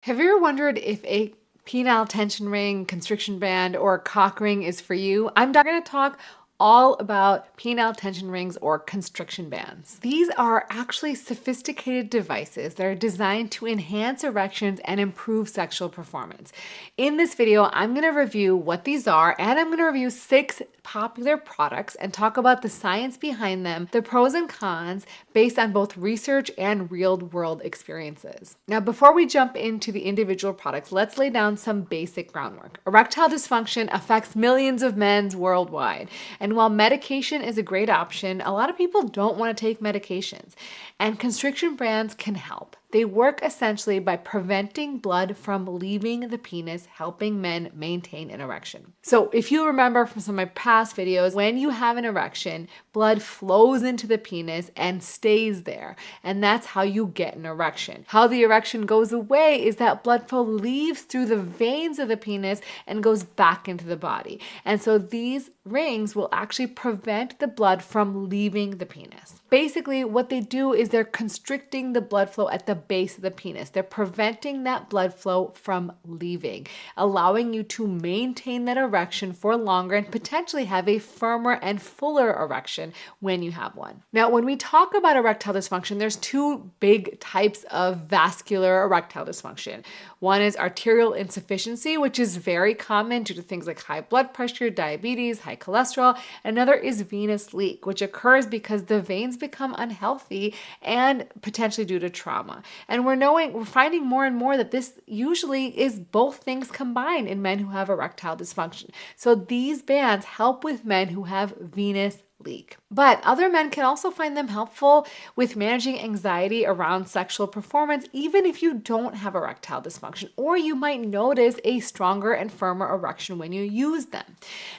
Have you ever wondered if a penile tension ring, constriction band, or cock ring is for you? I'm going to talk all about penile tension rings or constriction bands. These are actually sophisticated devices that are designed to enhance erections and improve sexual performance. In this video, I'm going to review what these are, and I'm going to review 6 popular products and talk about the science behind them, the pros and cons based on both research and real-world experiences. Now, before we jump into the individual products, let's lay down some basic groundwork. Erectile dysfunction affects millions of men worldwide. And while medication is a great option, a lot of people don't want to take medications. And constriction bands can help. They work essentially by preventing blood from leaving the penis, helping men maintain an erection. So if you remember from some of my past videos, when you have an erection, blood flows into the penis and stays there. And that's how you get an erection. How the erection goes away is that blood flow leaves through the veins of the penis and goes back into the body. And so these rings will actually prevent the blood from leaving the penis. Basically, what they do is they're constricting the blood flow at the base of the penis. They're preventing that blood flow from leaving, allowing you to maintain that erection for longer and potentially have a firmer and fuller erection when you have one. Now, when we talk about erectile dysfunction, there's 2 big types of vascular erectile dysfunction. One is arterial insufficiency, which is very common due to things like high blood pressure, diabetes, high cholesterol. Another is venous leak, which occurs because the veins become unhealthy and potentially due to trauma. And we're finding more and more that this usually is both things combined in men who have erectile dysfunction. So these bands help with men who have venous leak. But other men can also find them helpful with managing anxiety around sexual performance, even if you don't have erectile dysfunction, or you might notice a stronger and firmer erection when you use them.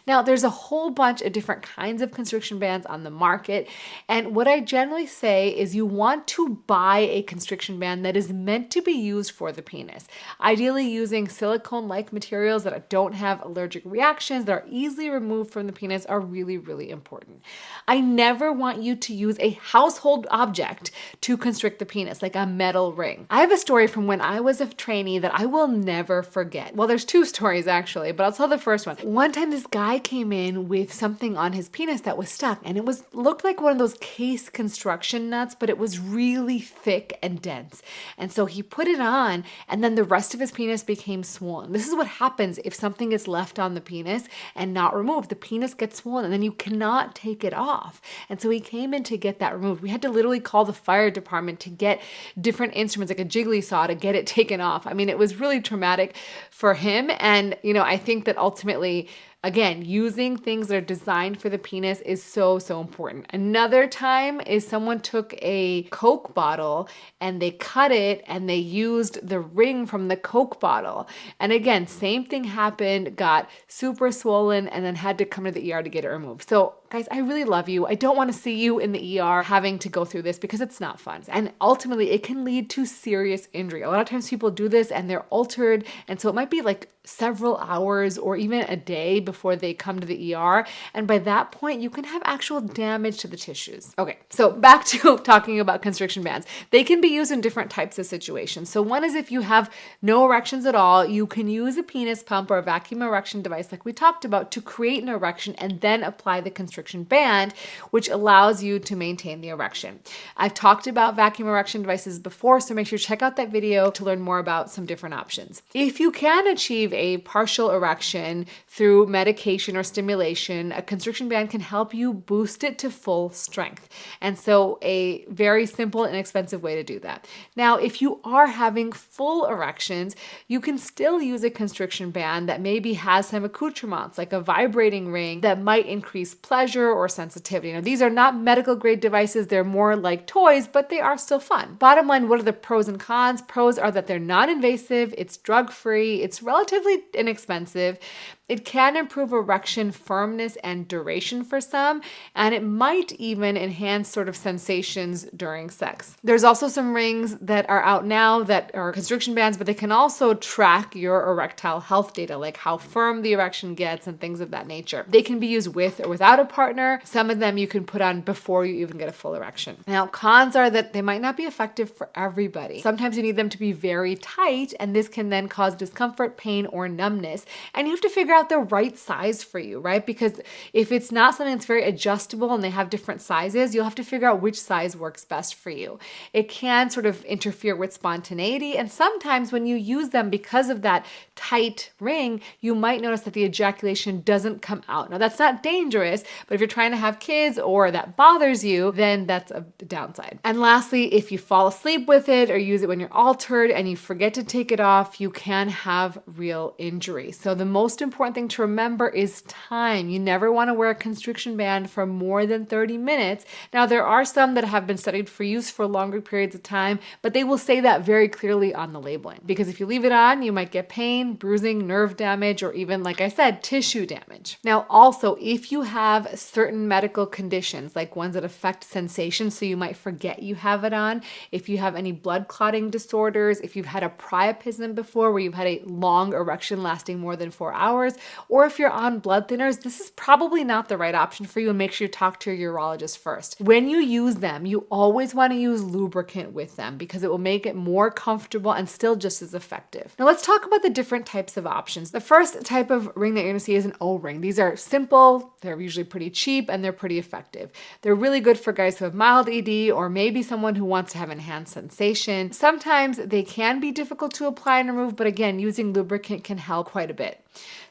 Now, there's a whole bunch of different kinds of constriction bands on the market, and what I generally say is you want to buy a constriction band that is meant to be used for the penis, ideally using silicone-like materials that don't have allergic reactions, that are easily removed from the penis are really, really important. I never want you to use a household object to constrict the penis, like a metal ring. I have a story from when I was a trainee that I will never forget. Well, there's 2 stories actually, but I'll tell the first one. One time this guy came in with something on his penis that was stuck, and it looked like one of those case construction nuts, but it was really thick and dense. And so he put it on, and then the rest of his penis became swollen. This is what happens if something is left on the penis and not removed. The penis gets swollen, and then you cannot take it off. And so he came in to get that removed. We had to literally call the fire department to get different instruments like a jiggly saw to get it taken off. I mean, it was really traumatic for him. And, I think that ultimately, again, using things that are designed for the penis is so, so important. Another time is someone took a Coke bottle and they cut it and they used the ring from the Coke bottle. And again, same thing happened, got super swollen, and then had to come to the ER to get it removed. So guys, I really love you. I don't want to see you in the ER having to go through this because it's not fun. And ultimately, it can lead to serious injury. A lot of times people do this and they're altered. And so it might be like several hours or even a day before they come to the ER. And by that point, you can have actual damage to the tissues. Okay, so back to talking about constriction bands. They can be used in different types of situations. So one is if you have no erections at all, you can use a penis pump or a vacuum erection device like we talked about to create an erection and then apply the constriction band, which allows you to maintain the erection. I've talked about vacuum erection devices before, so make sure to check out that video to learn more about some different options. If you can achieve a partial erection through medication or stimulation, a constriction band can help you boost it to full strength. And so a very simple and inexpensive way to do that. Now, if you are having full erections, you can still use a constriction band that maybe has some accoutrements, like a vibrating ring that might increase pleasure or sensitivity. Now, these are not medical grade devices. They're more like toys, but they are still fun. Bottom line, what are the pros and cons? Pros are that they're non-invasive, it's drug-free, it's relatively inexpensive. It can improve erection firmness and duration for some, and it might even enhance sort of sensations during sex. There's also some rings that are out now that are constriction bands, but they can also track your erectile health data, like how firm the erection gets and things of that nature. They can be used with or without a partner. Some of them you can put on before you even get a full erection. Now, cons are that they might not be effective for everybody. Sometimes you need them to be very tight, and this can then cause discomfort, pain, or numbness. And you have to figure out the right size for you, right? Because if it's not something that's very adjustable and they have different sizes, you'll have to figure out which size works best for you. It can sort of interfere with spontaneity, and sometimes when you use them because of that tight ring, you might notice that the ejaculation doesn't come out. Now, that's not dangerous, but if you're trying to have kids or that bothers you, then that's a downside. And lastly, if you fall asleep with it or use it when you're altered and you forget to take it off, you can have real injury. So the most important thing to remember is time. You never want to wear a constriction band for more than 30 minutes. Now, there are some that have been studied for use for longer periods of time, but they will say that very clearly on the labeling. Because if you leave it on, you might get pain, bruising, nerve damage, or even, like I said, tissue damage. Now, also, if you have certain medical conditions, like ones that affect sensation, so you might forget you have it on, if you have any blood clotting disorders, if you've had a priapism before where you've had a long erection lasting more than 4 hours, or if you're on blood thinners, this is probably not the right option for you, and make sure you talk to your urologist first. When you use them, you always want to use lubricant with them because it will make it more comfortable and still just as effective. Now let's talk about the different types of options. The first type of ring that you're going to see is an O-ring. These are simple, they're usually pretty cheap, and they're pretty effective. They're really good for guys who have mild ED or maybe someone who wants to have enhanced sensation. Sometimes they can be difficult to apply and remove, but again, using lubricant can help quite a bit.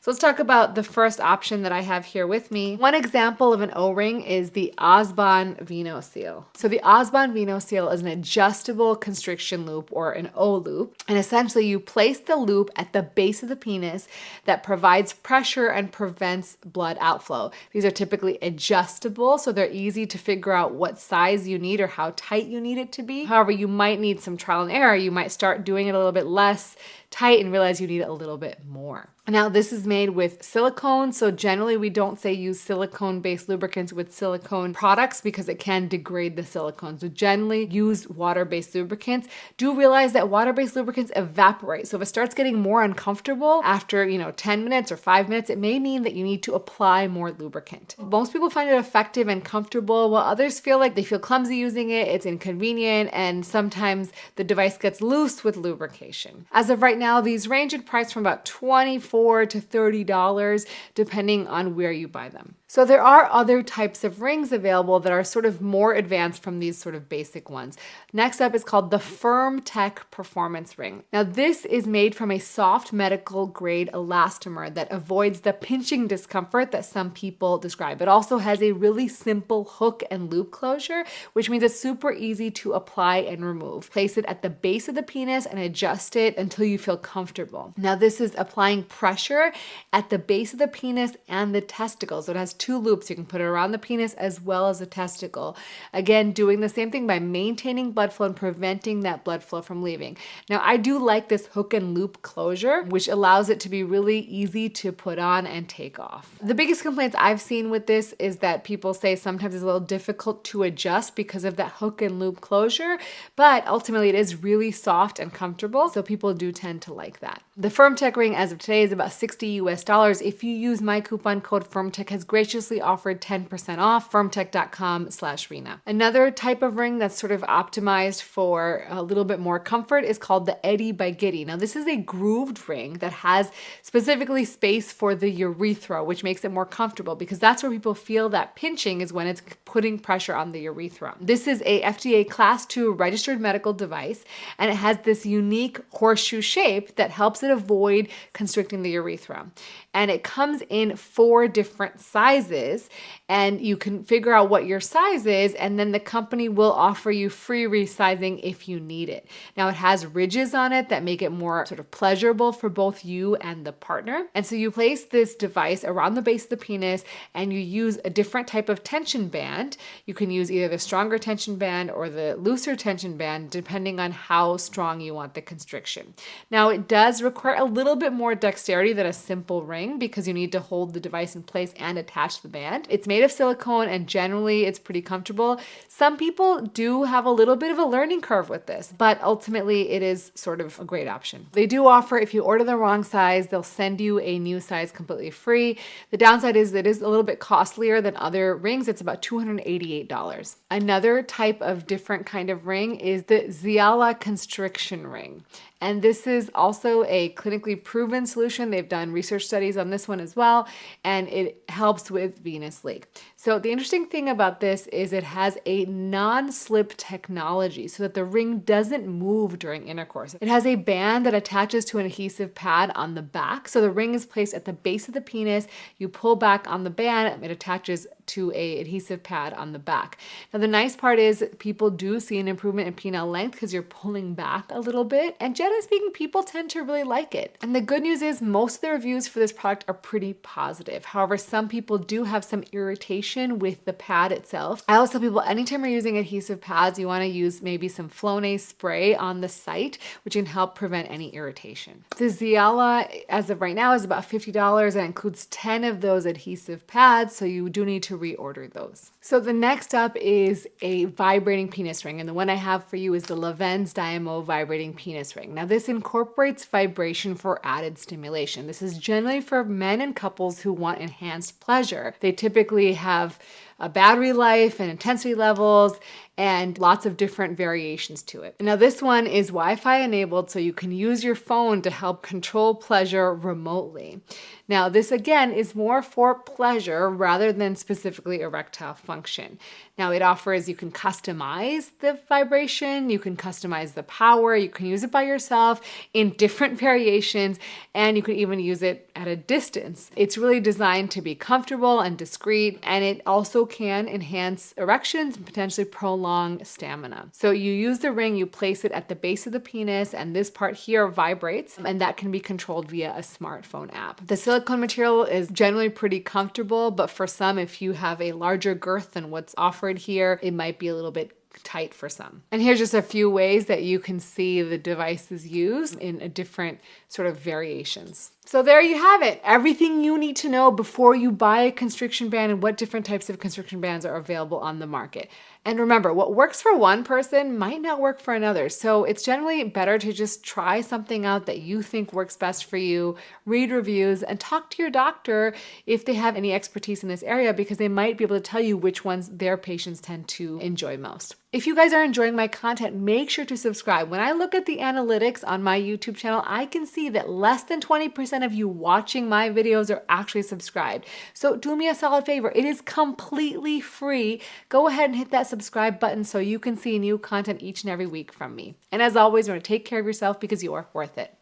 So let's talk about the first option that I have here with me. One example of an O-ring is the Osbon VenoSeal. So the Osbon VenoSeal is an adjustable constriction loop or an O-loop. And essentially you place the loop at the base of the penis that provides pressure and prevents blood outflow. These are typically adjustable, so they're easy to figure out what size you need or how tight you need it to be. However, you might need some trial and error. You might start doing it a little bit less tight and realize you need it a little bit more. Now, this is made with silicone, so generally we don't say use silicone-based lubricants with silicone products because it can degrade the silicone. So generally use water-based lubricants. Do realize that water-based lubricants evaporate. So if it starts getting more uncomfortable after, 10 minutes or 5 minutes, it may mean that you need to apply more lubricant. Most people find it effective and comfortable, while others feel like they feel clumsy using it, it's inconvenient, and sometimes the device gets loose with lubrication. As of right now, these range in price from about $24 to $30 depending on where you buy them. So there are other types of rings available that are sort of more advanced from these sort of basic ones. Next up is called the FirmTech Performance Ring. Now this is made from a soft medical grade elastomer that avoids the pinching discomfort that some people describe. It also has a really simple hook and loop closure, which means it's super easy to apply and remove. Place it at the base of the penis and adjust it until you feel comfortable. Now this is applying pressure at the base of the penis and the testicles. So it has 2 loops. You can put it around the penis as well as the testicle. Again, doing the same thing by maintaining blood flow and preventing that blood flow from leaving. Now, I do like this hook and loop closure, which allows it to be really easy to put on and take off. The biggest complaints I've seen with this is that people say sometimes it's a little difficult to adjust because of that hook and loop closure, but ultimately it is really soft and comfortable, so people do tend to like that. The FirmTech ring as of today is about $60 US. If you use my coupon code FirmTech, has graciously offered 10% off, firmtech.com/Rena. Another type of ring that's sort of optimized for a little bit more comfort is called the Eddie by Giddy. Now this is a grooved ring that has specifically space for the urethra, which makes it more comfortable because that's where people feel that pinching is when it's putting pressure on the urethra. This is a FDA Class 2 registered medical device, and it has this unique horseshoe shape that helps it avoid constricting the urethra. And it comes in 4 different sizes sizes, and you can figure out what your size is, and then the company will offer you free resizing if you need it. Now, it has ridges on it that make it more sort of pleasurable for both you and the partner. And so you place this device around the base of the penis and you use a different type of tension band. You can use either the stronger tension band or the looser tension band, depending on how strong you want the constriction. Now, it does require a little bit more dexterity than a simple ring because you need to hold the device in place and attach the band. It's made of silicone and generally it's pretty comfortable. Some people do have a little bit of a learning curve with this, but ultimately it is sort of a great option. They do offer, if you order the wrong size, they'll send you a new size completely free. The downside is that it is a little bit costlier than other rings. It's about $288. Another type of different kind of ring is the Ziala constriction ring. And this is also a clinically proven solution. They've done research studies on this one as well, and it helps with venous leak. So the interesting thing about this is it has a non-slip technology so that the ring doesn't move during intercourse. It has a band that attaches to an adhesive pad on the back. So the ring is placed at the base of the penis. You pull back on the band, it attaches to a adhesive pad on the back. Now the nice part is people do see an improvement in penile length because you're pulling back a little bit, and generally speaking, people tend to really like it. And the good news is most of the reviews for this product are pretty positive. However, some people do have some irritation with the pad itself. I always tell people anytime you're using adhesive pads, you want to use maybe some Flonase spray on the site, which can help prevent any irritation. The Ziala, as of right now, is about $50 and includes 10 of those adhesive pads, so you do need to reorder those. So the next up is a vibrating penis ring, and the one I have for you is the Leven's Dymo vibrating penis ring. Now this incorporates vibration for added stimulation. This is generally for men and couples who want enhanced pleasure. They typically have a battery life and intensity levels and lots of different variations to it. Now this one is Wi-Fi enabled, so you can use your phone to help control pleasure remotely. Now this again is more for pleasure rather than specifically erectile function. Now it offers, you can customize the vibration, you can customize the power, you can use it by yourself in different variations, and you can even use it at a distance. It's really designed to be comfortable and discreet, and it also can enhance erections and potentially prolong stamina. So you use the ring, you place it at the base of the penis, and this part here vibrates, and that can be controlled via a smartphone app. The silicone material is generally pretty comfortable, but for some, if you have a larger girth than what's offered here, it might be a little bit tight for some. And here's just a few ways that you can see the devices used in a different sort of variations. So there you have it. Everything you need to know before you buy a constriction band and what different types of constriction bands are available on the market. And remember, what works for one person might not work for another. So it's generally better to just try something out that you think works best for you, read reviews, and talk to your doctor if they have any expertise in this area, because they might be able to tell you which ones their patients tend to enjoy most. If you guys are enjoying my content, make sure to subscribe. When I look at the analytics on my YouTube channel, I can see that less than 20% of you watching my videos are actually subscribed. So do me a solid favor. It is completely free. Go ahead and hit that subscribe button so you can see new content each and every week from me. And as always, remember to take care of yourself because you are worth it.